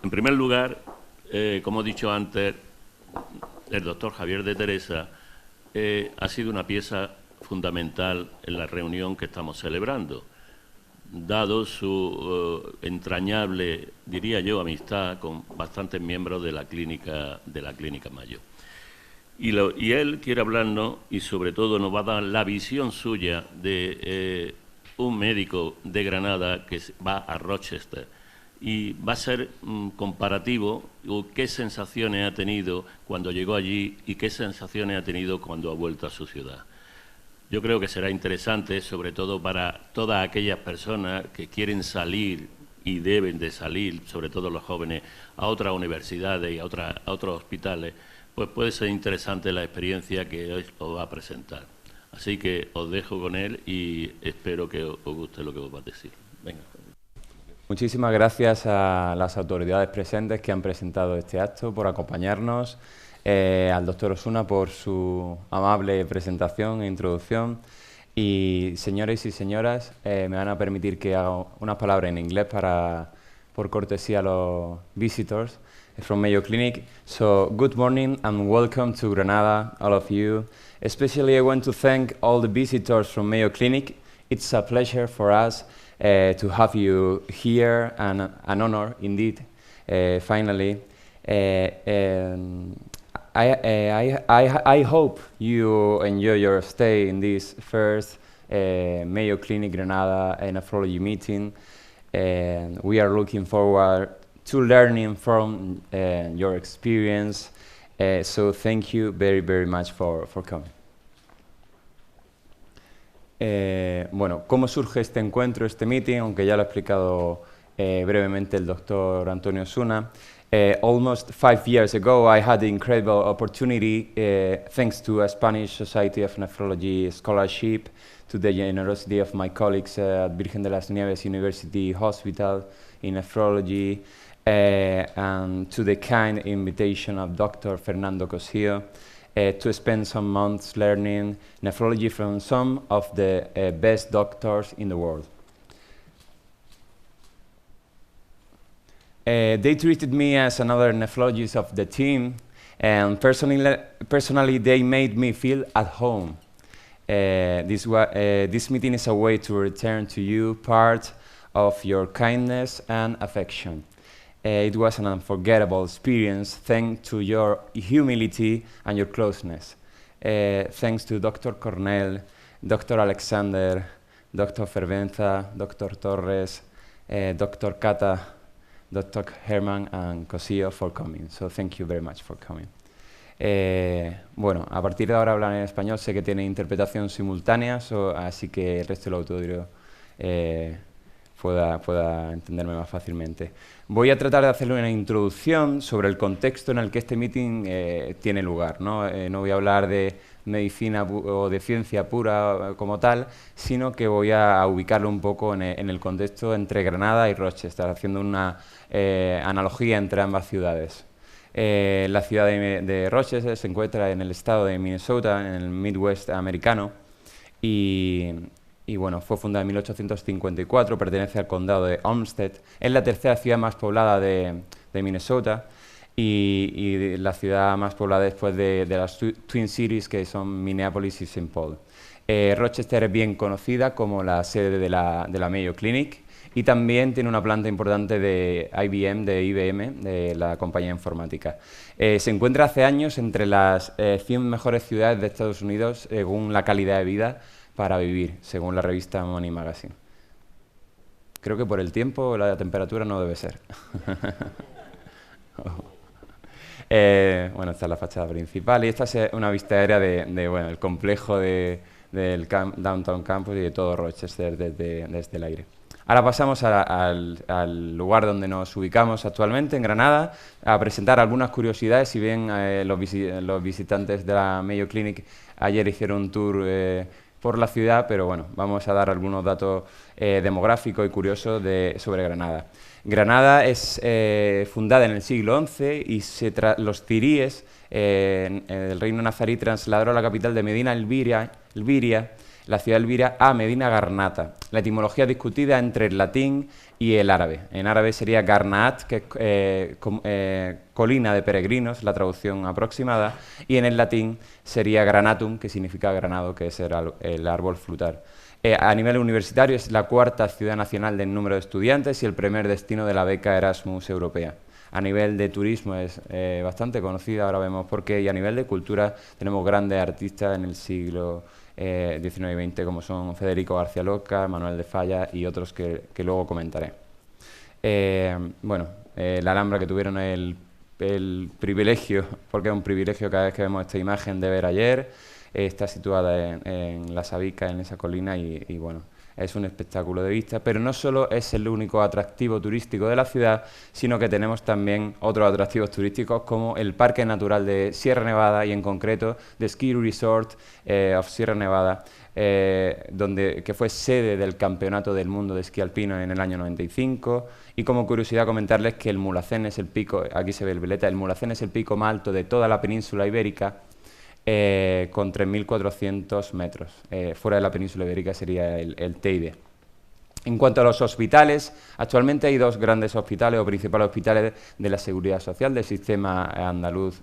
En primer lugar, como he dicho antes, el doctor Javier de Teresa ha sido una pieza fundamental en la reunión que estamos celebrando, dado su entrañable, diría yo, amistad con bastantes miembros de la Clínica Mayo. Y él quiere hablarnos y sobre todo nos va a dar la visión suya de un médico de Granada que va a Rochester y va a ser comparativo qué sensaciones ha tenido cuando llegó allí y qué sensaciones ha tenido cuando ha vuelto a su ciudad. Yo creo que será interesante, sobre todo para todas aquellas personas que quieren salir y deben de salir, sobre todo los jóvenes, a otras universidades y a otros hospitales, pues puede ser interesante la experiencia que hoy os va a presentar. Así que os dejo con él y espero que os guste lo que os va a decir. Venga. Muchísimas gracias a las autoridades presentes que han presentado este acto, por acompañarnos, al doctor Osuna por su amable presentación e introducción. Y señores y señoras, me van a permitir que haga unas palabras en inglés por cortesía a los visitors from Mayo Clinic. So, good morning and welcome to Granada, all of you. Especially I want to thank all the visitors from Mayo Clinic. It's a pleasure for us to have you here, and an honor indeed, finally. I hope you enjoy your stay in this first Mayo Clinic Granada nephrology meeting. We are looking forward to learning from your experience. So thank you very, very much for coming. Bueno, ¿cómo surge este encuentro, este meeting? Aunque ya lo ha explicado brevemente el doctor Antonio Osuna. Almost 5 years ago, I had the incredible opportunity, thanks to a Spanish Society of Nephrology scholarship, to the generosity of my colleagues at Virgen de las Nieves University Hospital in nephrology, and to the kind invitation of Dr. Fernando Cosío, to spend some months learning nephrology from some of the best doctors in the world. They treated me as another nephrologist of the team, and personally they made me feel at home. This meeting is a way to return to you part of your kindness and affection. It was an unforgettable experience thanks to your humility and your closeness. Thanks to Dr. Cornell, Dr. Alexander, Dr. Fervenza, Dr. Torres, Dr. Cata, Dr. Herman and Cosío for coming. So thank you very much for coming. Bueno, a partir de ahora hablar en español, sé que tiene interpretación simultánea, así que el resto del auditorio pueda entenderme más fácilmente. Voy a tratar de hacerle una introducción sobre el contexto en el que este meeting tiene lugar, ¿no? No voy a hablar de medicina o de ciencia pura como tal, sino que voy a ubicarlo un poco en el contexto entre Granada y Rochester, haciendo una analogía entre ambas ciudades. La ciudad de Rochester se encuentra en el estado de Minnesota, en el Midwest americano, y bueno, fue fundada en 1854, pertenece al condado de Olmsted, es la tercera ciudad más poblada de Minnesota y la ciudad más poblada después de las Twin Cities, que son Minneapolis y St. Paul. Rochester es bien conocida como la sede de la Mayo Clinic y también tiene una planta importante de IBM, de la compañía informática. Se encuentra hace años entre las 100 mejores ciudades de Estados Unidos según la calidad de vida para vivir, según la revista Money Magazine. Creo que por el tiempo la temperatura no debe ser. Bueno, esta es la fachada principal y esta es una vista aérea bueno, el complejo del Downtown Campus y de todo Rochester desde el aire. Ahora pasamos al lugar donde nos ubicamos actualmente, en Granada, a presentar algunas curiosidades. Si bien los visitantes de la Mayo Clinic ayer hicieron un tour por la ciudad, pero bueno, vamos a dar algunos datos demográficos y curiosos sobre Granada. Granada es fundada en el siglo XI y los ziríes, el reino nazarí, trasladaron a la capital de Medina Elviria la ciudad de Elvira a Medina Garnata. La etimología discutida entre el latín y el árabe. En árabe sería Garnaat, que es colina de peregrinos, la traducción aproximada, y en el latín sería Granatum, que significa granado, que es el árbol frutal. A nivel universitario es la cuarta ciudad nacional del número de estudiantes y el primer destino de la beca Erasmus europea. A nivel de turismo es bastante conocida, ahora vemos por qué, y a nivel de cultura tenemos grandes artistas en el siglo XIX y XX, como son Federico García Lorca, Manuel de Falla y otros que luego comentaré. La Alhambra, que tuvieron el privilegio, porque es un privilegio cada vez que vemos esta imagen, de ver ayer, está situada en La Sabica, en esa colina, y bueno, es un espectáculo de vista, pero no solo es el único atractivo turístico de la ciudad, sino que tenemos también otros atractivos turísticos como el Parque Natural de Sierra Nevada y en concreto The Ski Resort of Sierra Nevada, que fue sede del Campeonato del Mundo de Esquí Alpino en el año 95. Y como curiosidad comentarles que el Mulhacén es el pico, aquí se ve el veleta, el Mulhacén es el pico más alto de toda la península ibérica, con 3.400 metros. Fuera de la península ibérica sería el Teide. En cuanto a los hospitales, actualmente hay dos grandes hospitales o principales hospitales de la Seguridad Social del sistema andaluz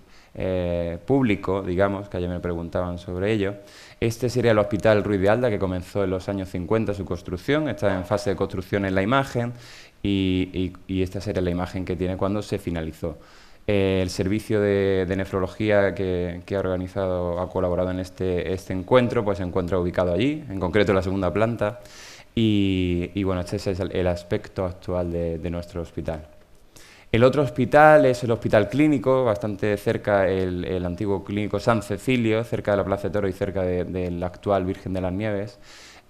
público, digamos, que ayer me preguntaban sobre ello. Este sería el Hospital Ruiz de Alda, que comenzó en los años 50 su construcción, está en fase de construcción en la imagen, y esta sería la imagen que tiene cuando se finalizó. El servicio de nefrología que ha organizado, ha colaborado en este encuentro, pues se encuentra ubicado allí, en concreto en la segunda planta, y bueno, este es el aspecto actual de nuestro hospital. El otro hospital es el Hospital Clínico, bastante cerca, el antiguo Clínico San Cecilio, cerca de la Plaza de Toros y cerca de la actual Virgen de las Nieves,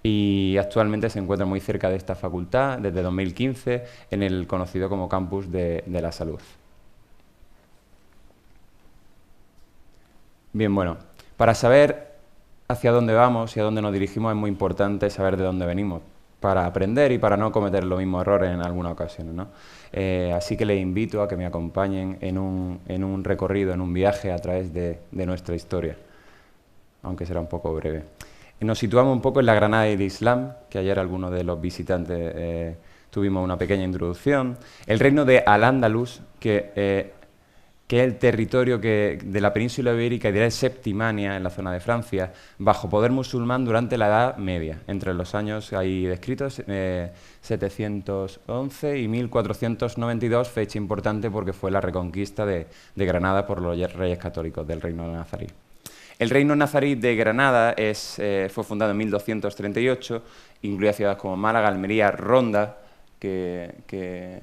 y actualmente se encuentra muy cerca de esta facultad, desde 2015, en el conocido como Campus de la Salud. Bien, bueno, para saber hacia dónde vamos y a dónde nos dirigimos es muy importante saber de dónde venimos, para aprender y para no cometer los mismos errores en algunas ocasiones, ¿no? Así que les invito a que me acompañen en un recorrido, en un viaje a través de nuestra historia, aunque será un poco breve. Nos situamos un poco en la Granada del Islam, que ayer algunos de los visitantes tuvimos una pequeña introducción. El reino de Al-Ándalus, que es el territorio de la península ibérica y de Septimania, en la zona de Francia, bajo poder musulmán durante la Edad Media, entre los años ahí descritos, 711 y 1492, fecha importante porque fue la reconquista de Granada por los reyes católicos del reino nazarí. El reino nazarí de Granada fue fundado en 1238, incluía ciudades como Málaga, Almería, Ronda, que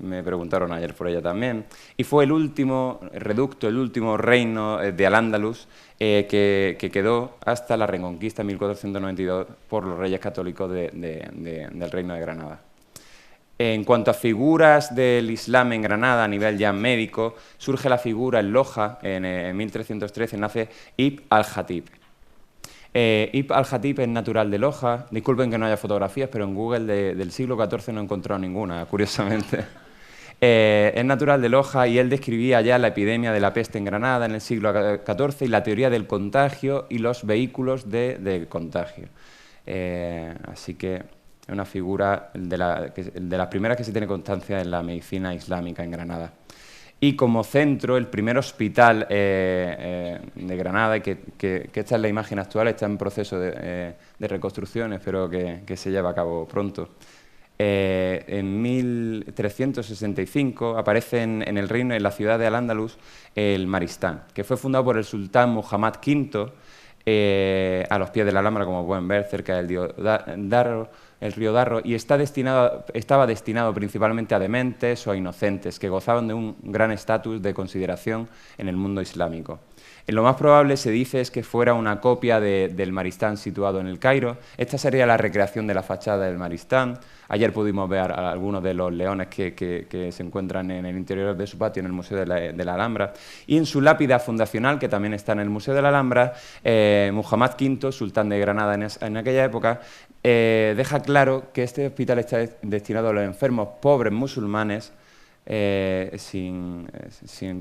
me preguntaron ayer por ella también, y fue el último reducto, el último reino de Al-Ándalus que quedó hasta la reconquista en 1492 por los reyes católicos del reino de Granada. En cuanto a figuras del Islam en Granada a nivel ya médico, surge la figura en Loja, en 1313 nace Ibn al-Jatib. Ibn al-Jatib es natural de Loja. Disculpen que no haya fotografías, pero en Google del siglo XIV no he encontrado ninguna, curiosamente. Es natural de Loja y él describía ya la epidemia de la peste en Granada en el siglo XIV y la teoría del contagio y los vehículos de contagio. Así que es una figura de las primeras que se tiene constancia en la medicina islámica en Granada. Y como centro, el primer hospital de Granada, que esta es la imagen actual, está en proceso de reconstrucción, espero que se lleve a cabo pronto. En 1365 aparece en el reino, en la ciudad de Al-Ándalus, el Maristán, que fue fundado por el sultán Muhammad V, a los pies de la Alhambra, como pueden ver, cerca del río Darro, y estaba destinado principalmente a dementes o a inocentes, que gozaban de un gran estatus de consideración en el mundo islámico. En lo más probable se dice es que fuera una copia del Maristán situado en el Cairo. Esta sería la recreación de la fachada del Maristán. Ayer pudimos ver algunos de los leones que se encuentran en el interior de su patio en el Museo de la Alhambra. Y en su lápida fundacional, que también está en el Museo de la Alhambra, Muhammad V, sultán de Granada en aquella época, deja claro que este hospital está destinado a los enfermos pobres musulmanes sin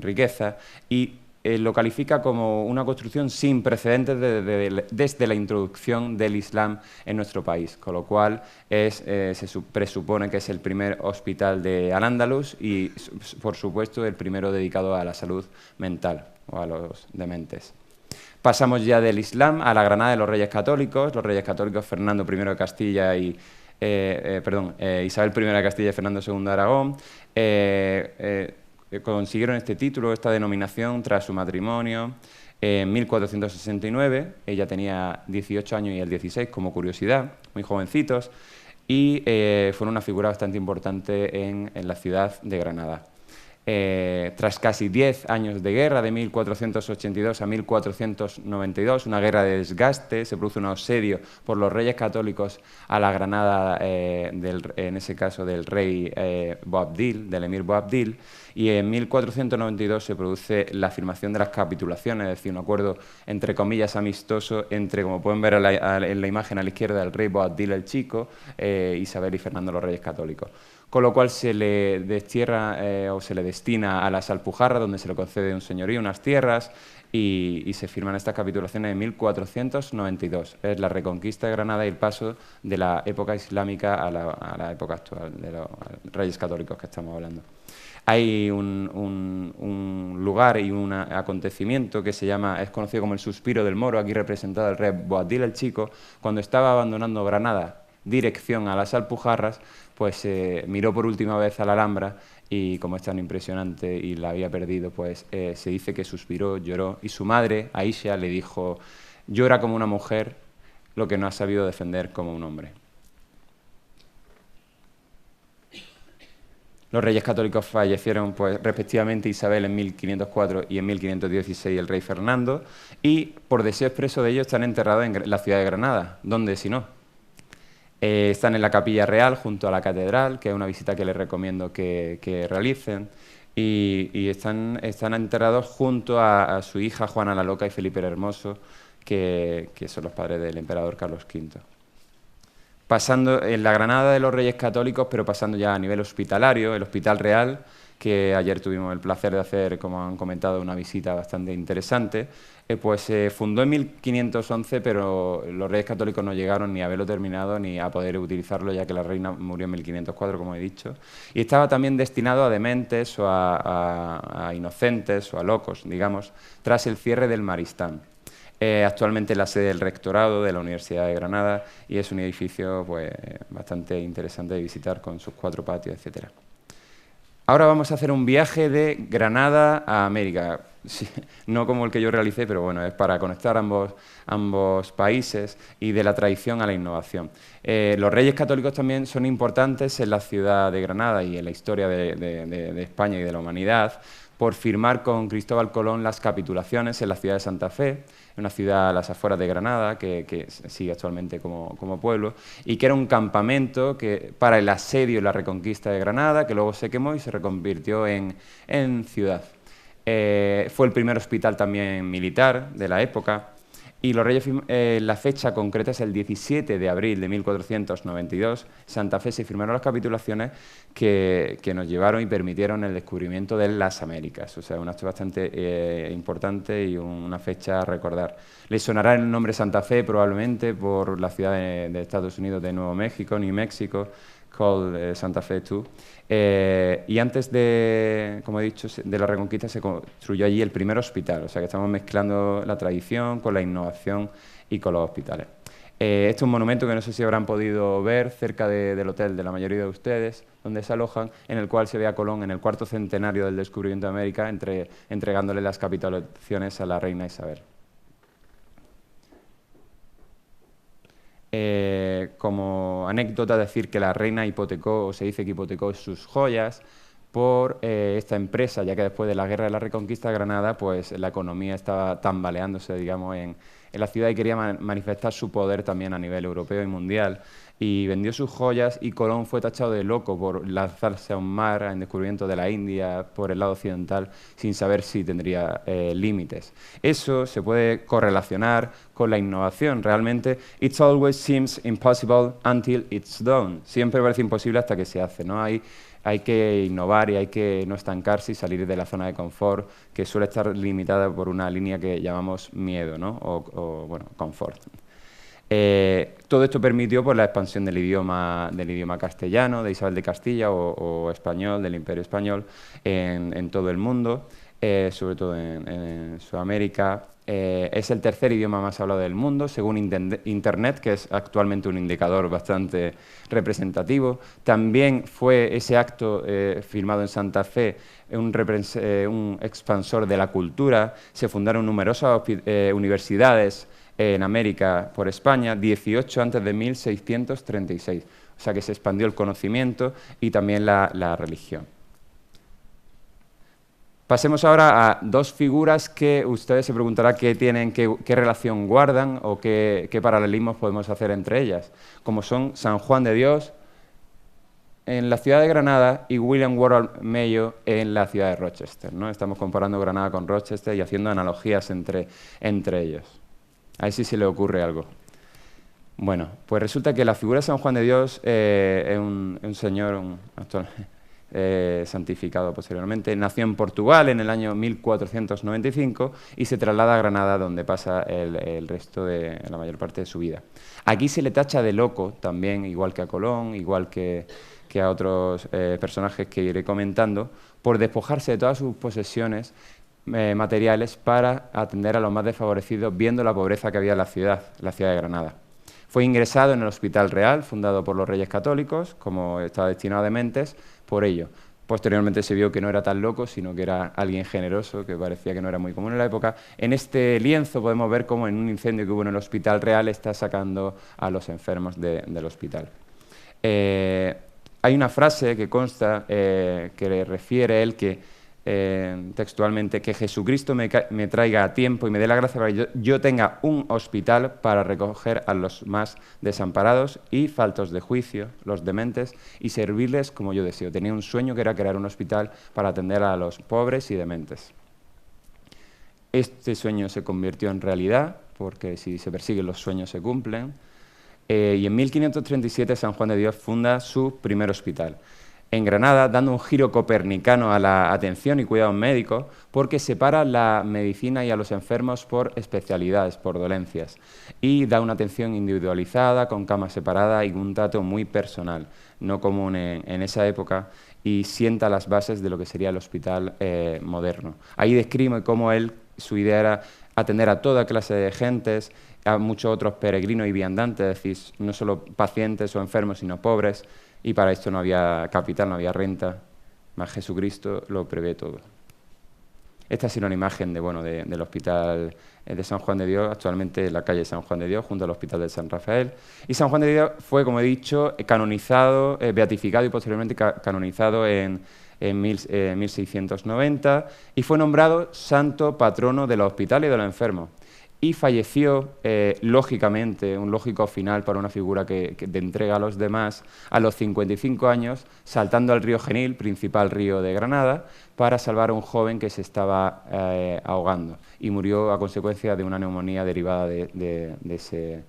riqueza, y lo califica como una construcción sin precedentes desde la introducción del Islam en nuestro país, con lo cual se presupone que es el primer hospital de Al-Ándalus y, por supuesto, el primero dedicado a la salud mental o a los dementes. Pasamos ya del Islam a la Granada de los Reyes Católicos Fernando I de Castilla y Isabel I de Castilla y Fernando II de Aragón. Consiguieron este título, esta denominación, tras su matrimonio en 1469. Ella tenía 18 años y él 16, como curiosidad, muy jovencitos, y fueron una figura bastante importante en la ciudad de Granada. Tras casi 10 años de guerra, de 1482 a 1492, una guerra de desgaste, se produce un asedio por los reyes católicos a la Granada, en ese caso del rey Boabdil, del emir Boabdil, y en 1492 se produce la afirmación de las capitulaciones, es decir, un acuerdo entre comillas amistoso entre, como pueden ver en la imagen a la izquierda, el rey Boabdil el Chico, Isabel y Fernando los Reyes Católicos. Con lo cual se le destierra o se le destina a las Alpujarras, donde se le concede un señorío, unas tierras, y se firman estas capitulaciones en 1492. Es la reconquista de Granada y el paso de la época islámica a la época actual, de los reyes católicos que estamos hablando. Hay un lugar y un acontecimiento que es conocido como el Suspiro del Moro, aquí representado el rey Boabdil el Chico, cuando estaba abandonando Granada, dirección a las Alpujarras, pues miró por última vez a la Alhambra y, como es tan impresionante y la había perdido, pues se dice que suspiró, lloró, y su madre, Aisha, le dijo: llora como una mujer lo que no ha sabido defender como un hombre. Los reyes católicos fallecieron, pues, respectivamente Isabel en 1504 y en 1516 el rey Fernando, y por deseo expreso de ellos están enterrados en la ciudad de Granada. ¿Dónde si no? Están en la Capilla Real, junto a la Catedral, que es una visita que les recomiendo que realicen, y están enterrados junto a su hija Juana la Loca y Felipe el Hermoso, que son los padres del emperador Carlos V. Pasando en la Granada de los Reyes Católicos, pero pasando ya a nivel hospitalario, el Hospital Real, que ayer tuvimos el placer de hacer, como han comentado, una visita bastante interesante, pues se fundó en 1511, pero los Reyes Católicos no llegaron ni a verlo terminado ni a poder utilizarlo, ya que la reina murió en 1504, como he dicho. Y estaba también destinado a dementes o a inocentes o a locos, digamos, tras el cierre del Maristán. Actualmente es la sede del rectorado de la Universidad de Granada y es un edificio, pues, bastante interesante de visitar, con sus 4 patios, etc. Ahora vamos a hacer un viaje de Granada a América. Sí, no como el que yo realicé, pero bueno, es para conectar ambos países y de la tradición a la innovación. Los Reyes Católicos también son importantes en la ciudad de Granada y en la historia de España y de la humanidad, por firmar con Cristóbal Colón las capitulaciones en la ciudad de Santa Fe, una ciudad a las afueras de Granada, que sigue actualmente como pueblo, y que era un campamento para el asedio y la reconquista de Granada, que luego se quemó y se reconvirtió en ciudad. Fue el primer hospital también militar de la época, y los reyes, la fecha concreta es el 17 de abril de 1492. Santa Fe se firmaron las capitulaciones que nos llevaron y permitieron el descubrimiento de las Américas. O sea, un acto bastante importante y una fecha a recordar. Les sonará el nombre Santa Fe probablemente por la ciudad de Estados Unidos de Nuevo México, New Mexico, called Santa Fe too. Y antes de, como he dicho, de la Reconquista se construyó allí el primer hospital, o sea que estamos mezclando la tradición con la innovación y con los hospitales. Este es un monumento que no sé si habrán podido ver cerca del hotel de la mayoría de ustedes, donde se alojan, en el cual se ve a Colón en el 4º centenario del descubrimiento de América, entregándole las capitulaciones a la reina Isabel. Como anécdota, decir que la reina hipotecó, o se dice que hipotecó sus joyas por esta empresa, ya que después de la guerra de la Reconquista de Granada, pues la economía estaba tambaleándose, digamos, en la ciudad, y quería manifestar su poder también a nivel europeo y mundial, y vendió sus joyas, y Colón fue tachado de loco por lanzarse a un mar en descubrimiento de la India por el lado occidental sin saber si tendría límites. Eso se puede correlacionar con la innovación. Realmente, it always seems impossible until it's done. Siempre parece imposible hasta que se hace, ¿no? Hay hay que innovar y hay que no estancarse y salir de la zona de confort, que suele estar limitada por una línea que llamamos miedo, ¿no? Bueno, confort. Todo esto permitió pues, la expansión del idioma castellano, de Isabel de Castilla o español, del Imperio Español, en todo el mundo, sobre todo en Sudamérica. Es el tercer idioma más hablado del mundo, según Internet, que es actualmente un indicador bastante representativo. También fue ese acto firmado en Santa Fe un expansor de la cultura. Se fundaron numerosas universidades en América por España, 18 antes de 1636. O sea que se expandió el conocimiento y también la religión. Pasemos ahora a dos figuras que ustedes se preguntarán qué tienen, qué relación guardan o qué paralelismos podemos hacer entre ellas, como son San Juan de Dios en la ciudad de Granada y William Worrall Mayo en la ciudad de Rochester, ¿no? Estamos comparando Granada con Rochester y haciendo analogías entre ellos. A ver si se le ocurre algo. Bueno, pues resulta que la figura de San Juan de Dios es un señor santificado posteriormente. Nació en Portugal en el año 1495 y se traslada a Granada, donde pasa el resto de la mayor parte de su vida. Aquí se le tacha de loco también, igual que a Colón, igual que a otros personajes que iré comentando, por despojarse de todas sus posesiones materiales para atender a los más desfavorecidos, viendo la pobreza que había en la ciudad de Granada. Fue ingresado en el Hospital Real, fundado por los Reyes Católicos, como estaba destinado a dementes, por ello. Posteriormente se vio que no era tan loco, sino que era alguien generoso, que parecía que no era muy común en la época. En este lienzo podemos ver cómo en un incendio que hubo en el Hospital Real está sacando a los enfermos del hospital. Hay una frase que consta, que le refiere él que textualmente, que Jesucristo me traiga a tiempo y me dé la gracia para que yo tenga un hospital para recoger a los más desamparados y faltos de juicio, los dementes, y servirles como yo deseo. Tenía un sueño que era crear un hospital para atender a los pobres y dementes. Este sueño se convirtió en realidad, porque si se persiguen los sueños se cumplen, y en 1537 San Juan de Dios funda su primer hospital en Granada, dando un giro copernicano a la atención y cuidados médicos, porque separa la medicina y a los enfermos por especialidades, por dolencias, y da una atención individualizada, con camas separadas y un trato muy personal, no común en esa época, y sienta las bases de lo que sería el hospital moderno. Ahí describe cómo su idea era atender a toda clase de gentes, a muchos otros peregrinos y viandantes, es decir, no solo pacientes o enfermos, sino pobres, y para esto no había capital, no había renta, más Jesucristo lo prevé todo. Esta ha sido una imagen del Hospital de San Juan de Dios, actualmente en la calle San Juan de Dios, junto al Hospital de San Rafael. Y San Juan de Dios fue, como he dicho, canonizado, beatificado y posteriormente canonizado en 1690 y fue nombrado santo patrono de los hospitales y de los enfermos. Y falleció, lógicamente, un lógico final para una figura de entrega a los demás, a los 55 años, saltando al río Genil, principal río de Granada, para salvar a un joven que se estaba ahogando y murió a consecuencia de una neumonía derivada de ese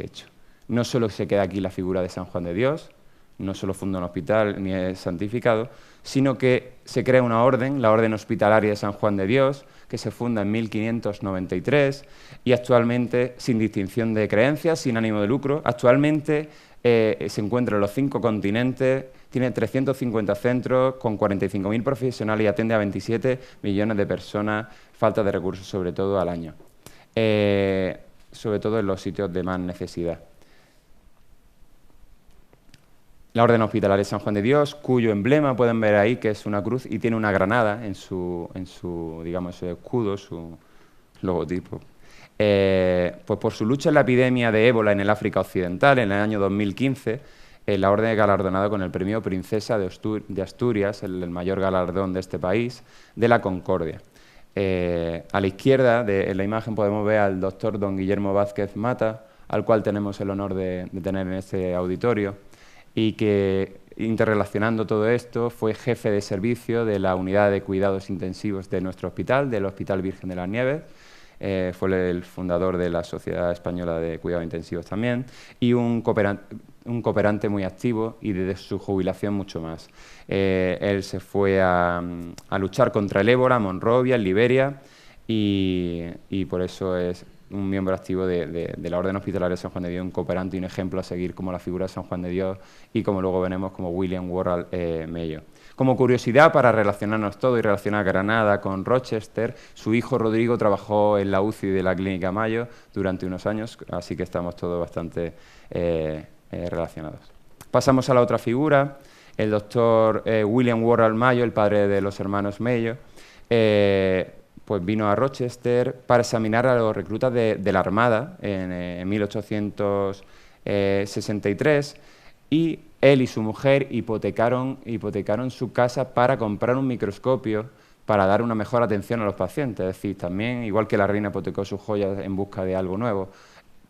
hecho. No solo se queda aquí la figura de San Juan de Dios, no solo funda un hospital ni es santificado, sino que se crea una orden, la Orden Hospitalaria de San Juan de Dios, que se funda en 1593 y actualmente sin distinción de creencias, sin ánimo de lucro. Actualmente se encuentra en los 5 continentes, tiene 350 centros con 45.000 profesionales y atiende a 27 millones de personas, falta de recursos sobre todo al año, sobre todo en los sitios de más necesidad. La Orden Hospitalaria de San Juan de Dios, cuyo emblema pueden ver ahí, que es una cruz y tiene una granada en su digamos, su escudo, su logotipo. Pues por su lucha en la epidemia de ébola en el África Occidental, en el año 2015, la Orden es galardonada con el premio Princesa de Asturias, el mayor galardón de este país, de la Concordia. A la izquierda, en la imagen, podemos ver al doctor don Guillermo Vázquez Mata, al cual tenemos el honor de tener en este auditorio, y que, interrelacionando todo esto, fue jefe de servicio de la unidad de cuidados intensivos de nuestro hospital, del Hospital Virgen de las Nieves, fue el fundador de la Sociedad Española de Cuidados Intensivos también, y un un cooperante muy activo y desde su jubilación mucho más. Él se fue a luchar contra el ébola, Monrovia, en Liberia, y por eso es un miembro activo de la Orden Hospitalaria de San Juan de Dios, un cooperante y un ejemplo a seguir como la figura de San Juan de Dios y como luego veremos como William Worrall Mayo. Como curiosidad, para relacionarnos todo y relacionar Granada con Rochester, su hijo Rodrigo trabajó en la UCI de la Clínica Mayo durante unos años, así que estamos todos bastante relacionados. Pasamos a la otra figura, el doctor William Worrall Mayo, el padre de los hermanos Mayo, pues vino a Rochester para examinar a los reclutas de la Armada en 1863 y él y su mujer hipotecaron su casa para comprar un microscopio para dar una mejor atención a los pacientes. Es decir, también, igual que la reina hipotecó sus joyas en busca de algo nuevo,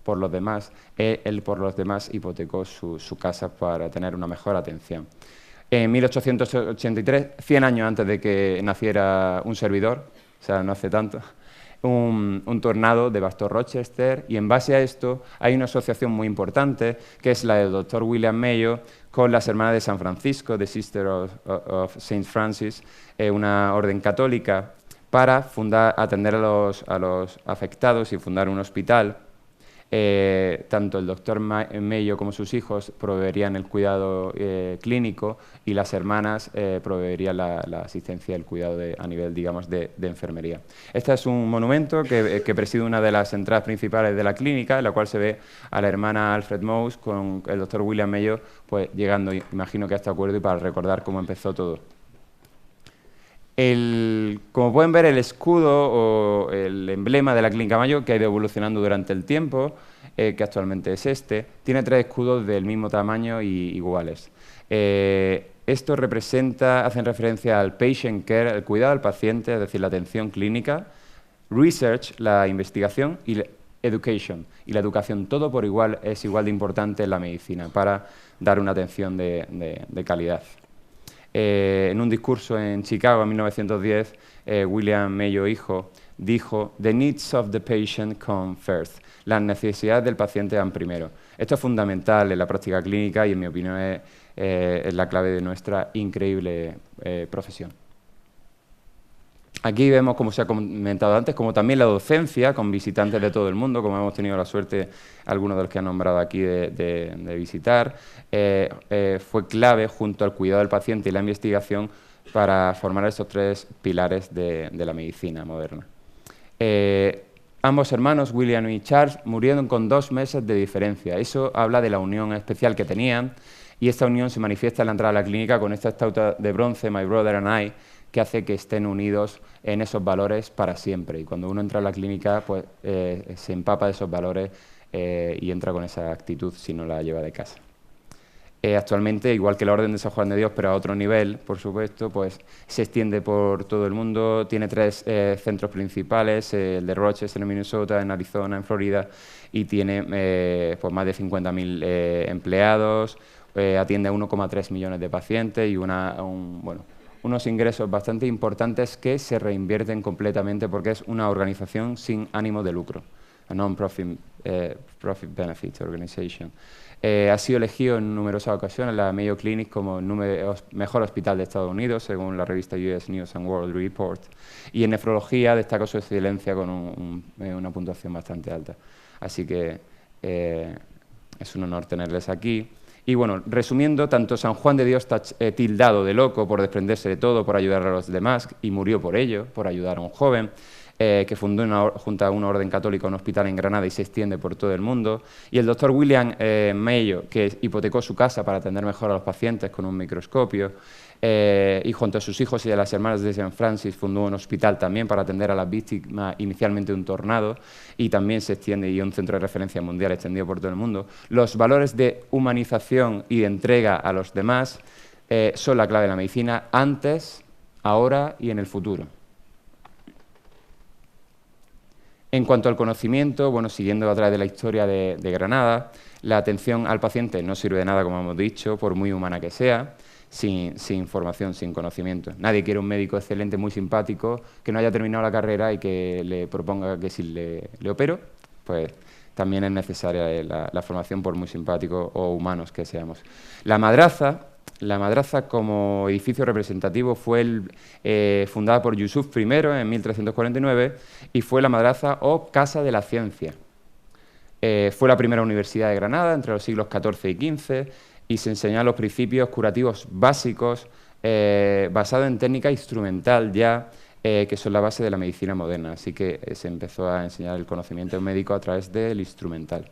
por los demás, él por los demás hipotecó su casa para tener una mejor atención. En 1883, 100 años antes de que naciera un servidor, o sea, no hace tanto, un tornado devastó Rochester y en base a esto hay una asociación muy importante que es la del doctor William Mayo con las Hermanas de San Francisco, The Sister of St. Francis, una orden católica, para atender a los afectados y fundar un hospital. Tanto el doctor Mayo como sus hijos proveerían el cuidado clínico y las hermanas proveerían la asistencia y el cuidado a nivel, digamos, de enfermería. Este es un monumento que preside una de las entradas principales de la clínica, en la cual se ve a la hermana Alfred Mouse con el doctor William Mayo, pues llegando, imagino que a este acuerdo y para recordar cómo empezó todo. Como pueden ver, el escudo o el emblema de la Clínica Mayo, que ha ido evolucionando durante el tiempo, que actualmente es este, tiene 3 escudos del mismo tamaño y iguales. Esto hacen referencia al patient care, el cuidado al paciente, es decir, la atención clínica, research, la investigación, y education, y la educación. Todo por igual es igual de importante en la medicina para dar una atención de calidad. En un discurso en Chicago en 1910, William Mayo, hijo, dijo: "The needs of the patient come first". Las necesidades del paciente van primero. Esto es fundamental en la práctica clínica y, en mi opinión, es la clave de nuestra increíble profesión. Aquí vemos, como se ha comentado antes, como también la docencia con visitantes de todo el mundo, como hemos tenido la suerte, algunos de los que han nombrado aquí, de visitar, fue clave junto al cuidado del paciente y la investigación para formar estos 3 pilares de la medicina moderna. Ambos hermanos, William y Charles, murieron con 2 meses de diferencia. Eso habla de la unión especial que tenían, y esta unión se manifiesta en la entrada a la clínica con esta estatua de bronce, My Brother and I, que hace que estén unidos en esos valores para siempre. Y cuando uno entra a la clínica, pues se empapa de esos valores y entra con esa actitud si no la lleva de casa. Actualmente, igual que la Orden de San Juan de Dios, pero a otro nivel, por supuesto, pues se extiende por todo el mundo. Tiene 3 centros principales, el de Rochester en Minnesota, en Arizona, en Florida, y tiene pues más de 50.000 empleados, atiende a 1,3 millones de pacientes y unos ingresos bastante importantes que se reinvierten completamente porque es una organización sin ánimo de lucro, a non-profit profit benefit organization. Ha sido elegido en numerosas ocasiones la Mayo Clinic como el mejor hospital de Estados Unidos, según la revista US News and World Report, y en nefrología destaca su excelencia con una puntuación bastante alta. Así que es un honor tenerles aquí. Y bueno, resumiendo, tanto San Juan de Dios está tildado de loco por desprenderse de todo, por ayudar a los demás, y murió por ello, por ayudar a un joven, que fundó junto a una orden católica un hospital en Granada y se extiende por todo el mundo. Y el doctor William Mayo, que hipotecó su casa para atender mejor a los pacientes con un microscopio, y junto a sus hijos y a las hermanas de St. Francis fundó un hospital también para atender a las víctimas inicialmente de un tornado, y también se extiende, y un centro de referencia mundial extendido por todo el mundo. Los valores de humanización y de entrega a los demás son la clave de la medicina, antes, ahora y en el futuro. En cuanto al conocimiento, bueno, siguiendo a través de la historia de Granada, la atención al paciente no sirve de nada, como hemos dicho, por muy humana que sea, sin formación, sin conocimiento. Nadie quiere un médico excelente, muy simpático, que no haya terminado la carrera y que le proponga que si le opero, pues también es necesaria la formación, por muy simpáticos o humanos que seamos. La madraza como edificio representativo fue fundada por Yusuf I en 1349 y fue la madraza o Casa de la Ciencia. Fue la primera universidad de Granada entre los siglos XIV y XV y se enseñaban los principios curativos básicos basados en técnica instrumental ya, que son la base de la medicina moderna. Así que se empezó a enseñar el conocimiento médico a través del instrumental.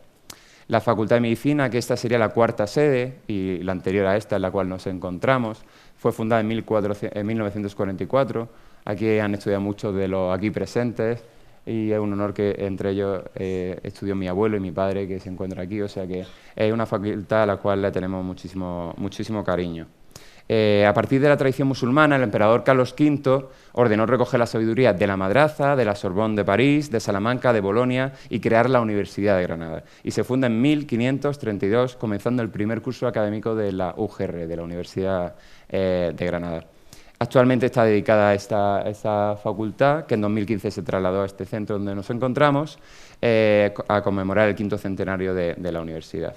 La Facultad de Medicina, que esta sería la cuarta sede y la anterior a esta en la cual nos encontramos, fue fundada en 1944. Aquí han estudiado muchos de los aquí presentes y es un honor que entre ellos estudió mi abuelo y mi padre, que se encuentra aquí, o sea que es una facultad a la cual le tenemos muchísimo cariño. A partir de la tradición musulmana, el emperador Carlos V ordenó recoger la sabiduría de la madraza, de la Sorbonne de París, de Salamanca, de Bolonia y crear la Universidad de Granada. Y se funda en 1532, comenzando el primer curso académico de la UGR, de la Universidad de Granada. Actualmente está dedicada a esta facultad, que en 2015 se trasladó a este centro donde nos encontramos, a conmemorar el 5º centenario de la universidad.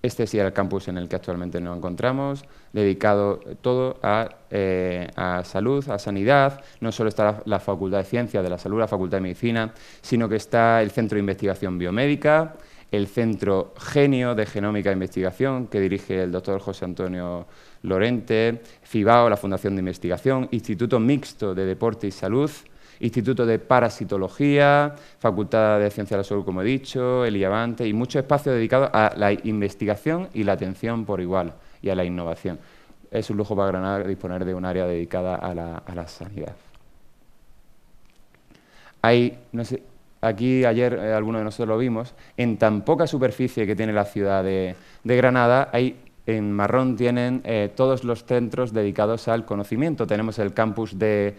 Este sí es el campus en el que actualmente nos encontramos, dedicado todo a salud, a sanidad. No solo está la Facultad de Ciencias de la Salud, la Facultad de Medicina, sino que está el Centro de Investigación Biomédica, el Centro Genio de Genómica e Investigación, que dirige el doctor José Antonio Lorente, FIBAO, la Fundación de Investigación, Instituto Mixto de Deporte y Salud, Instituto de Parasitología, Facultad de Ciencias de la Salud, como he dicho, el IAVANTE, y muchos espacios dedicados a la investigación y la atención por igual, y a la innovación. Es un lujo para Granada disponer de un área dedicada a la sanidad. Aquí ayer algunos de nosotros lo vimos, en tan poca superficie que tiene la ciudad de Granada, en marrón tienen todos los centros dedicados al conocimiento. Tenemos el campus de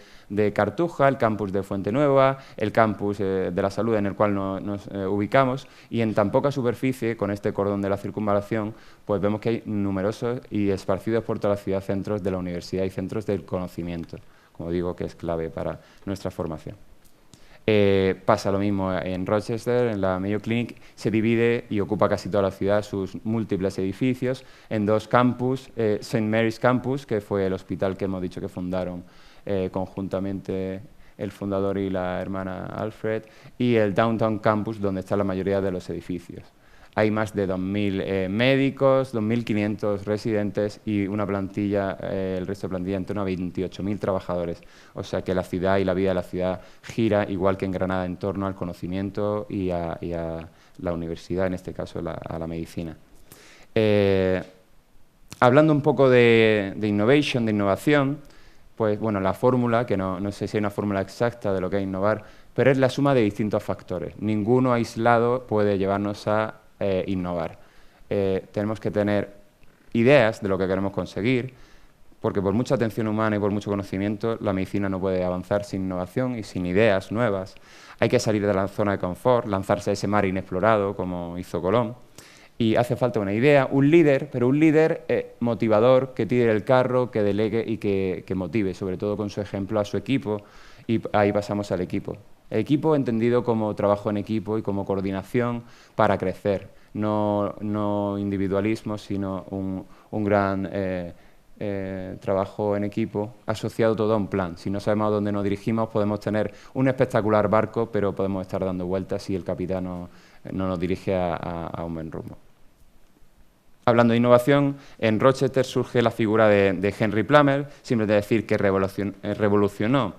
Cartuja, el campus de Fuentenueva, el campus de la salud en el cual nos ubicamos, y en tan poca superficie, con este cordón de la circunvalación, pues vemos que hay numerosos y esparcidos por toda la ciudad centros de la universidad y centros del conocimiento, como digo, que es clave para nuestra formación. Pasa lo mismo en Rochester, en la Mayo Clinic, se divide y ocupa casi toda la ciudad, sus múltiples edificios, en dos campus, St. Mary's Campus, que fue el hospital que hemos dicho que fundaron conjuntamente el fundador y la hermana Alfred, y el Downtown Campus, donde está la mayoría de los edificios. Hay más de 2.000 médicos, 2.500 residentes y una plantilla, el resto de plantilla, en torno a 28.000 trabajadores. O sea que la ciudad y la vida de la ciudad gira, igual que en Granada, en torno al conocimiento y a la universidad, en este caso a la medicina. Hablando un poco de innovation, de innovación, pues bueno, la fórmula, que no sé si hay una fórmula exacta de lo que es innovar, pero es la suma de distintos factores. Ninguno aislado puede llevarnos a innovar. Tenemos que tener ideas de lo que queremos conseguir, porque por mucha atención humana y por mucho conocimiento, la medicina no puede avanzar sin innovación y sin ideas nuevas. Hay que salir de la zona de confort, lanzarse a ese mar inexplorado, como hizo Colón, y hace falta una idea, un líder, pero un líder motivador, que tire el carro, que delegue y que motive, sobre todo con su ejemplo, a su equipo, y ahí pasamos al equipo. El equipo entendido como trabajo en equipo y como coordinación para crecer, no individualismo, sino un gran trabajo en equipo asociado todo a un plan. Si no sabemos a dónde nos dirigimos, podemos tener un espectacular barco, pero podemos estar dando vueltas si el capitán no nos dirige a un buen rumbo. Hablando de innovación, en Rochester surge la figura de Henry Plummer, simplemente decir que revolucionó.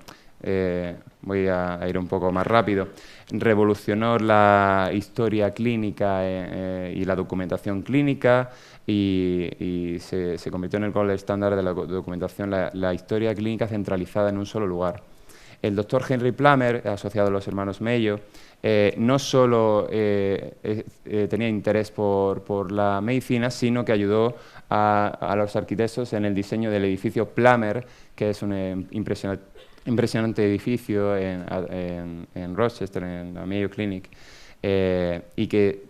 Voy a ir un poco más rápido. Revolucionó la historia clínica y la documentación clínica y se convirtió en el gold estándar de la documentación, la historia clínica centralizada en un solo lugar. El doctor Henry Plummer, asociado a los hermanos Mayo, no solo tenía interés por la medicina, sino que ayudó a los arquitectos en el diseño del edificio Plummer, que es un impresionante edificio en Rochester, en la Mayo Clinic, y que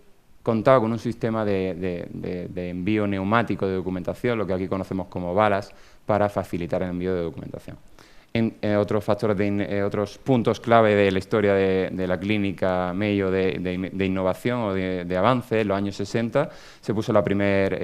contaba con un sistema de envío neumático de documentación, lo que aquí conocemos como balas, para facilitar el envío de documentación. otros factores, otros puntos clave de la historia de la clínica Mayo de innovación o de avance. En los años 60 se puso la primera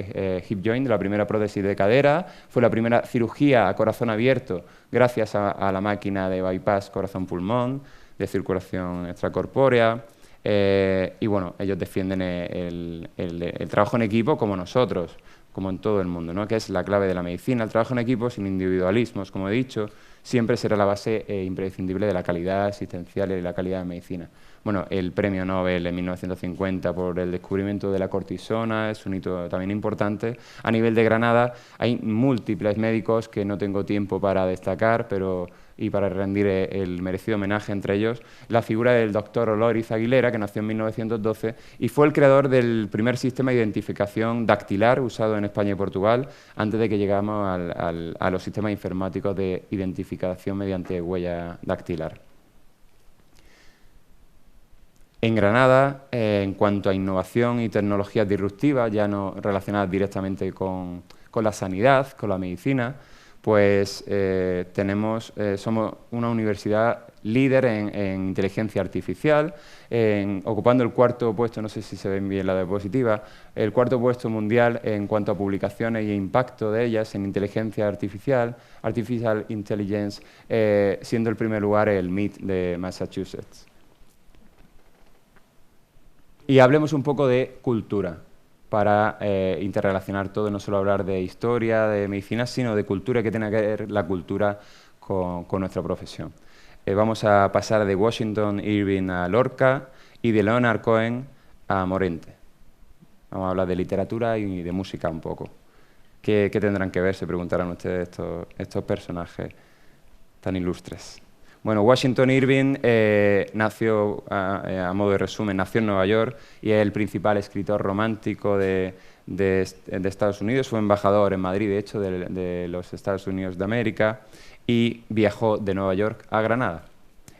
hip joint, la primera prótesis de cadera, fue la primera cirugía a corazón abierto gracias a la máquina de bypass corazón-pulmón, de circulación extracorpórea. Y bueno, ellos defienden el trabajo en equipo como nosotros, como en todo el mundo, ¿no? Que es la clave de la medicina. El trabajo en equipo sin individualismos, como he dicho, siempre será la base imprescindible de la calidad asistencial y de la calidad de medicina. Bueno, el premio Nobel en 1950 por el descubrimiento de la cortisona es un hito también importante. A nivel de Granada hay múltiples médicos que no tengo tiempo para destacar, y para rendir el merecido homenaje entre ellos, la figura del doctor Olóriz Aguilera, que nació en 1912 y fue el creador del primer sistema de identificación dactilar usado en España y Portugal, antes de que llegáramos a los sistemas informáticos de identificación mediante huella dactilar. En Granada, en cuanto a innovación y tecnologías disruptivas, ya no relacionadas directamente con la sanidad, con la medicina, pues somos una universidad líder en inteligencia artificial, ocupando el cuarto puesto, no sé si se ven bien la diapositiva, el cuarto puesto mundial en cuanto a publicaciones y impacto de ellas en inteligencia artificial, Artificial Intelligence, siendo el primer lugar el MIT de Massachusetts. Y hablemos un poco de cultura, para interrelacionar todo, no solo hablar de historia, de medicina, sino de cultura, que tiene que ver la cultura con nuestra profesión. Vamos a pasar de Washington Irving a Lorca y de Leonard Cohen a Morente. Vamos a hablar de literatura y de música un poco. ¿Qué tendrán que ver? Se preguntarán ustedes estos personajes tan ilustres. Bueno, Washington Irving nació, a modo de resumen, nació en Nueva York y es el principal escritor romántico de Estados Unidos. Fue embajador en Madrid, de hecho, de los Estados Unidos de América, y viajó de Nueva York a Granada.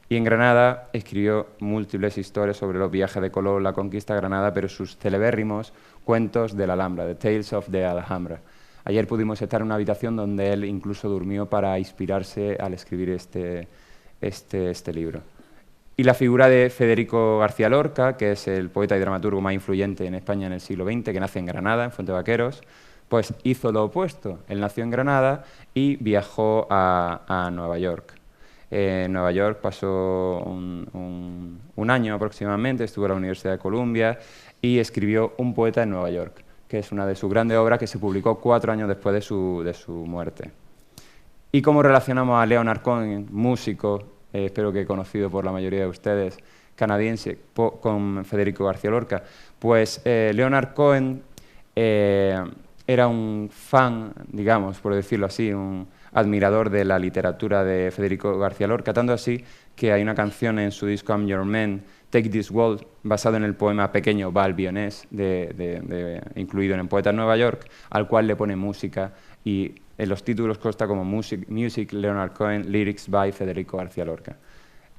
Y en Granada escribió múltiples historias sobre los viajes de Colón, la conquista de Granada, pero sus celebérrimos cuentos de la Alhambra, The Tales of the Alhambra. Ayer pudimos estar en una habitación donde él incluso durmió para inspirarse al escribir este libro. Y la figura de Federico García Lorca, que es el poeta y dramaturgo más influyente en España en el siglo XX, que nace en Granada, en Fuente Vaqueros, pues hizo lo opuesto. Él nació en Granada y viajó a Nueva York. En Nueva York pasó un año aproximadamente, estuvo en la Universidad de Columbia y escribió Un poeta en Nueva York, que es una de sus grandes obras que se publicó 4 años después de su muerte. ¿Y cómo relacionamos a Leonard Cohen, músico, espero que conocido por la mayoría de ustedes, canadiense, con Federico García Lorca? Pues Leonard Cohen era un fan, digamos, por decirlo así, un admirador de la literatura de Federico García Lorca, tanto así que hay una canción en su disco I'm Your Man, Take This World, basado en el poema pequeño Val Bionés, incluido en El poeta en Nueva York, al cual le pone música, y en los títulos consta como Music Leonard Cohen, Lyrics by Federico García Lorca.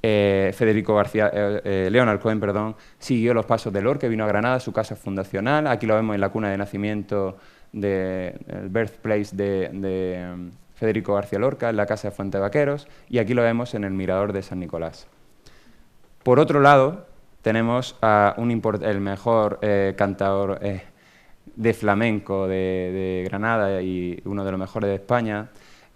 Leonard Cohen, perdón, siguió los pasos de Lorca, vino a Granada, su casa fundacional. Aquí lo vemos en la cuna de nacimiento, el birthplace de Federico García Lorca, en la casa de Fuente Vaqueros, y aquí lo vemos en el mirador de San Nicolás. Por otro lado, tenemos a el mejor cantador de flamenco de Granada y uno de los mejores de España,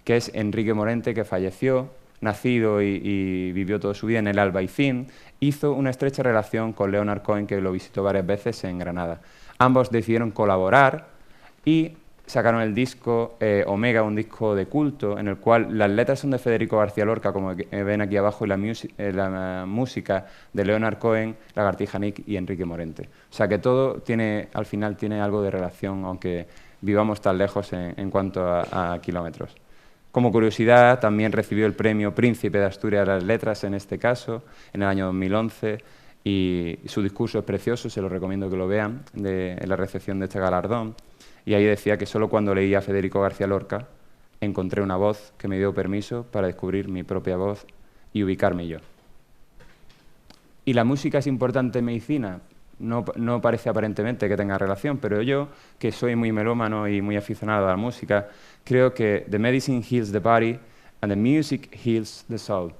que es Enrique Morente, que falleció, nacido y vivió toda su vida en el Albaicín. Hizo una estrecha relación con Leonard Cohen, que lo visitó varias veces en Granada. Ambos decidieron colaborar y sacaron el disco Omega, un disco de culto, en el cual las letras son de Federico García Lorca, como ven aquí abajo, y la música de Leonard Cohen, Lagartija Nick y Enrique Morente. O sea que todo al final tiene algo de relación, aunque vivamos tan lejos en cuanto a kilómetros. Como curiosidad, también recibió el premio Príncipe de Asturias de las Letras, en este caso, en el año 2011, y su discurso es precioso, se lo recomiendo que lo vean, en la recepción de este galardón. Y ahí decía que solo cuando leí a Federico García Lorca encontré una voz que me dio permiso para descubrir mi propia voz y ubicarme yo. ¿Y la música es importante en medicina? No parece aparentemente que tenga relación, pero yo, que soy muy melómano y muy aficionado a la música, creo que The Medicine Heals the Body And the music heals the soul.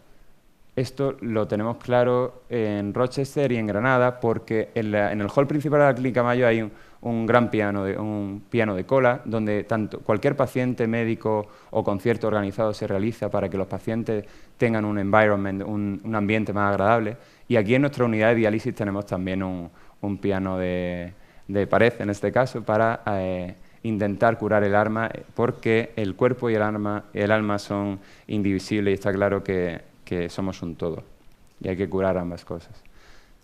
Esto lo tenemos claro en Rochester y en Granada porque en el hall principal de la Clínica Mayo hay un gran piano, un piano de cola, donde cualquier paciente, médico o concierto organizado se realiza para que los pacientes tengan un environment, un ambiente más agradable. Y aquí en nuestra unidad de diálisis tenemos también un piano de pared, en este caso, para intentar curar el alma, porque el cuerpo y el alma son indivisibles y está claro que somos un todo y hay que curar ambas cosas.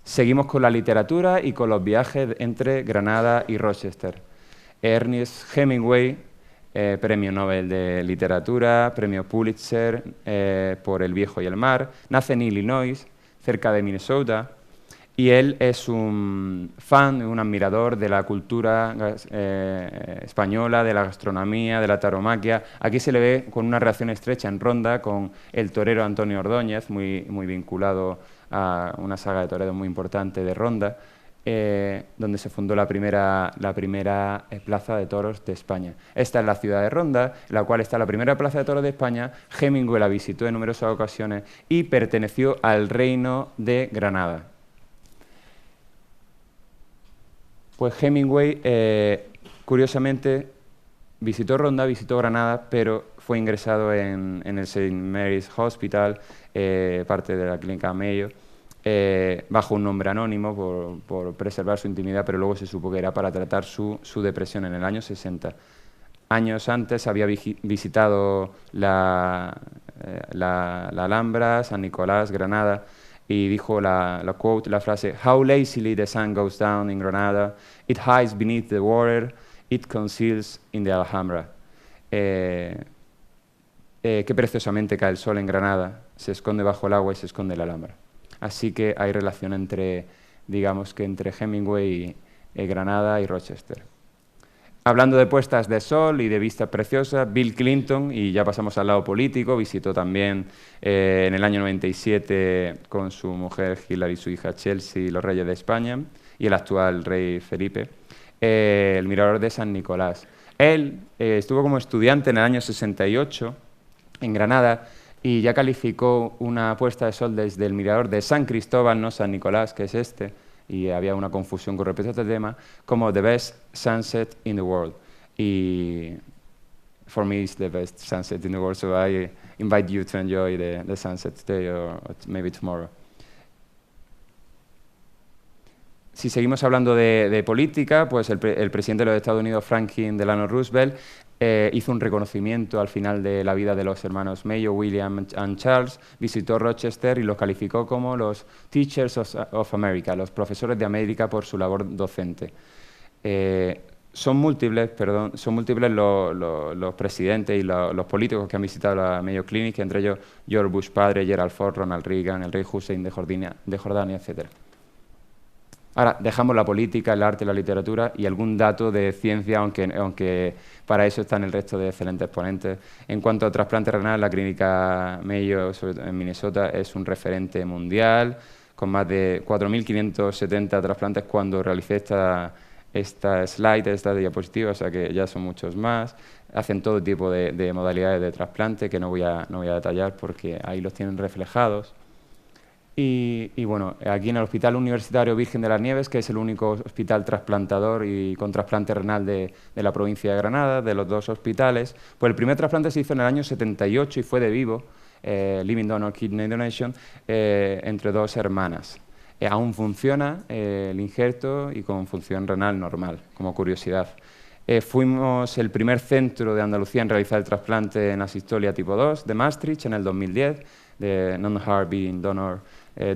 Seguimos con la literatura y con los viajes entre Granada y Rochester. Ernest Hemingway, premio Nobel de Literatura, premio Pulitzer por El viejo y el mar, nace en Illinois, cerca de Minnesota, y él es un fan, un admirador de la cultura española, de la gastronomía, de la tauromaquia. Aquí se le ve con una relación estrecha en Ronda con el torero Antonio Ordóñez, muy vinculado a una saga de toreros muy importante de Ronda, donde se fundó la primera plaza de toros de España. Esta es la ciudad de Ronda, en la cual está la primera plaza de toros de España. Hemingway la visitó en numerosas ocasiones y perteneció al reino de Granada. Pues Hemingway, curiosamente, visitó Ronda, visitó Granada, pero fue ingresado en el St. Mary's Hospital, parte de la Clínica Mayo, bajo un nombre anónimo por preservar su intimidad, pero luego se supo que era para tratar su depresión en el año 60. Años antes había visitado la Alhambra, San Nicolás, Granada, y dijo la frase, "How lazily the sun goes down in Granada, it hides beneath the water, it conceals in the Alhambra." Qué preciosamente cae el sol en Granada, se esconde bajo el agua y se esconde en la Alhambra. Así que hay relación entre Hemingway y Granada y Rochester. Hablando de puestas de sol y de vistas preciosas, Bill Clinton, y ya pasamos al lado político, visitó también en el año 97 con su mujer Hillary y su hija Chelsea los reyes de España y el actual rey Felipe, el mirador de San Nicolás. Él estuvo como estudiante en el año 68 en Granada y ya calificó una puesta de sol desde el mirador de San Cristóbal, no San Nicolás, que es este, y había una confusión con respecto a este tema, como the best sunset in the world. Y for me it's the best sunset in the world, so I invite you to enjoy the sunset today or maybe tomorrow. Si seguimos hablando de política, pues el presidente de los Estados Unidos, Franklin Delano Roosevelt, hizo un reconocimiento al final de la vida de los hermanos Mayo, William and Charles, visitó Rochester y los calificó como los Teachers of America, los profesores de América por su labor docente. Son múltiples los presidentes y los políticos que han visitado la Mayo Clinic, entre ellos George Bush padre, Gerald Ford, Ronald Reagan, el rey Hussein de Jordania, etc. Ahora, dejamos la política, el arte, la literatura y algún dato de ciencia, aunque para eso están el resto de excelentes ponentes. En cuanto a trasplante renal, la Clínica Mayo en Minnesota es un referente mundial, con más de 4.570 trasplantes cuando realicé esta slide, esta diapositiva, o sea que ya son muchos más. Hacen todo tipo de modalidades de trasplante que no voy a detallar porque ahí los tienen reflejados. Y bueno, aquí en el Hospital Universitario Virgen de las Nieves, que es el único hospital trasplantador y con trasplante renal de la provincia de Granada, de los dos hospitales, pues el primer trasplante se hizo en el año 78 y fue de vivo, Living Donor Kidney Donation, entre dos hermanas. Aún funciona el injerto y con función renal normal, como curiosidad. Fuimos el primer centro de Andalucía en realizar el trasplante en asistolia tipo 2 de Maastricht en el 2010, de Non-Heart Being Donor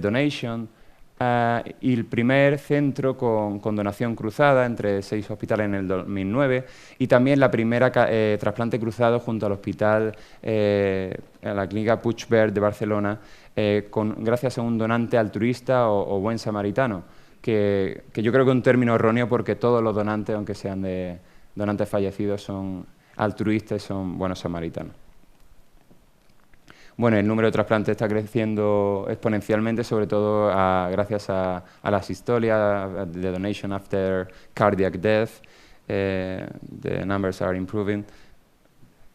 Donation, y el primer centro con donación cruzada entre 6 hospitales en el 2009 y también la primera trasplante cruzado junto al hospital, a la clínica Puigverd de Barcelona, gracias a un donante altruista o buen samaritano, que yo creo que es un término erróneo porque todos los donantes, aunque sean de donantes fallecidos, son altruistas y son buenos samaritanos. Bueno, el número de trasplantes está creciendo exponencialmente, sobre todo gracias a la asistolia, the donation after cardiac death. The numbers are improving.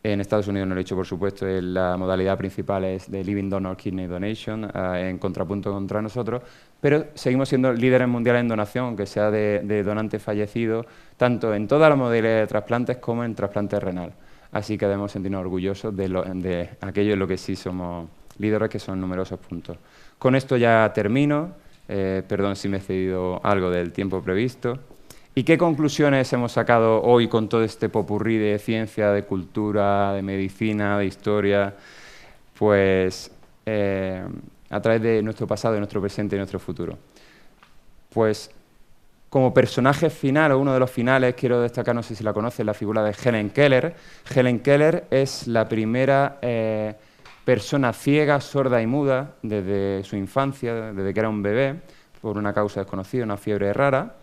En Estados Unidos no lo he dicho, por supuesto, la modalidad principal es de Living Donor Kidney Donation, en contrapunto contra nosotros, pero seguimos siendo líderes mundiales en donación, aunque sea de donantes fallecidos, tanto en todas las modalidades de trasplantes como en trasplante renal. Así que debemos sentirnos orgullosos de aquello en lo que sí somos líderes, que son numerosos puntos. Con esto ya termino, perdón si me he cedido algo del tiempo previsto. ¿Y qué conclusiones hemos sacado hoy con todo este popurrí de ciencia, de cultura, de medicina, de historia? Pues a través de nuestro pasado, de nuestro presente y nuestro futuro. Pues como personaje final, o uno de los finales, quiero destacar, no sé si la conoces, la figura de Helen Keller. Helen Keller es la primera persona ciega, sorda y muda desde su infancia, desde que era un bebé, por una causa desconocida, una fiebre rara,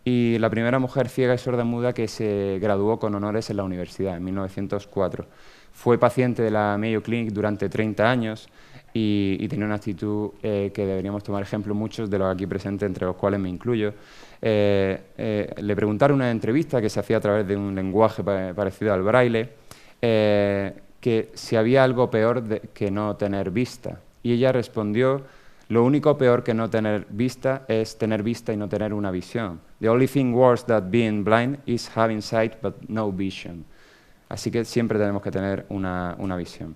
y la primera mujer ciega y sorda muda que se graduó con honores en la universidad, en 1904. Fue paciente de la Mayo Clinic durante 30 años y tenía una actitud que deberíamos tomar ejemplo muchos de los aquí presentes, entre los cuales me incluyo. Le preguntaron en una entrevista que se hacía a través de un lenguaje parecido al braille, que si había algo peor que no tener vista. Y ella respondió: lo único peor que no tener vista es tener vista y no tener una visión. The only thing worse than being blind is having sight but no vision. Así que siempre tenemos que tener una visión.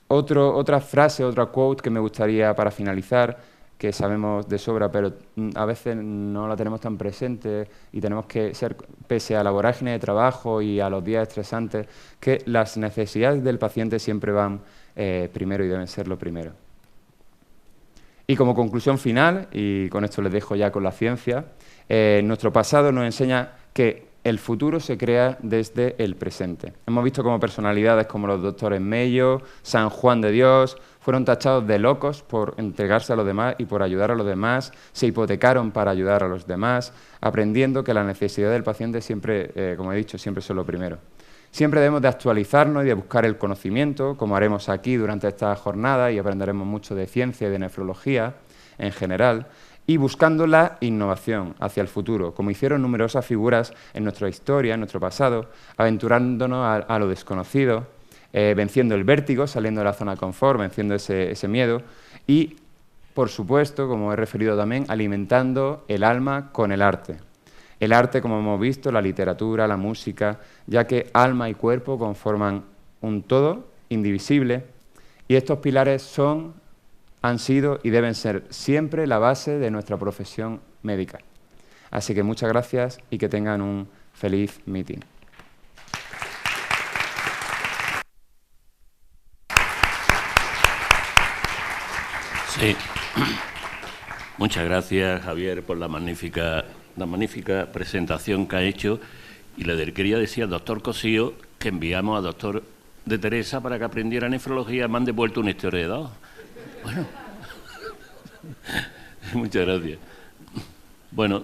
Otra frase, otra quote que me gustaría para finalizar, que sabemos de sobra, pero a veces no la tenemos tan presente y tenemos que ser, pese a la vorágine de trabajo y a los días estresantes, que las necesidades del paciente siempre van primero y deben ser lo primero. Y como conclusión final, y con esto les dejo ya con la ciencia, nuestro pasado nos enseña que el futuro se crea desde el presente. Hemos visto cómo personalidades como los doctores Mayo, San Juan de Dios, fueron tachados de locos por entregarse a los demás y por ayudar a los demás, se hipotecaron para ayudar a los demás, aprendiendo que la necesidad del paciente siempre, como he dicho, siempre son lo primero. Siempre debemos de actualizarnos y de buscar el conocimiento, como haremos aquí durante esta jornada, y aprenderemos mucho de ciencia y de nefrología en general, y buscando la innovación hacia el futuro, como hicieron numerosas figuras en nuestra historia, en nuestro pasado, aventurándonos a lo desconocido, venciendo el vértigo, saliendo de la zona de confort, venciendo ese miedo, y, por supuesto, como he referido también, alimentando el alma con el arte. El arte, como hemos visto, la literatura, la música, ya que alma y cuerpo conforman un todo indivisible, y estos pilares han sido y deben ser siempre la base de nuestra profesión médica. Así que muchas gracias y que tengan un feliz meeting. Sí. Muchas gracias, Javier, por la magnífica presentación que ha hecho. Y le quería decir al doctor Cosío que enviamos al doctor de Teresa para que aprendiera nefrología. Me han devuelto una historia. Bueno, muchas gracias. Bueno,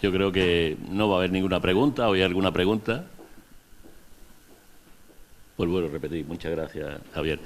yo creo que no va a haber ninguna pregunta. ¿O hay alguna pregunta? Pues bueno, repetir. Muchas gracias, Javier.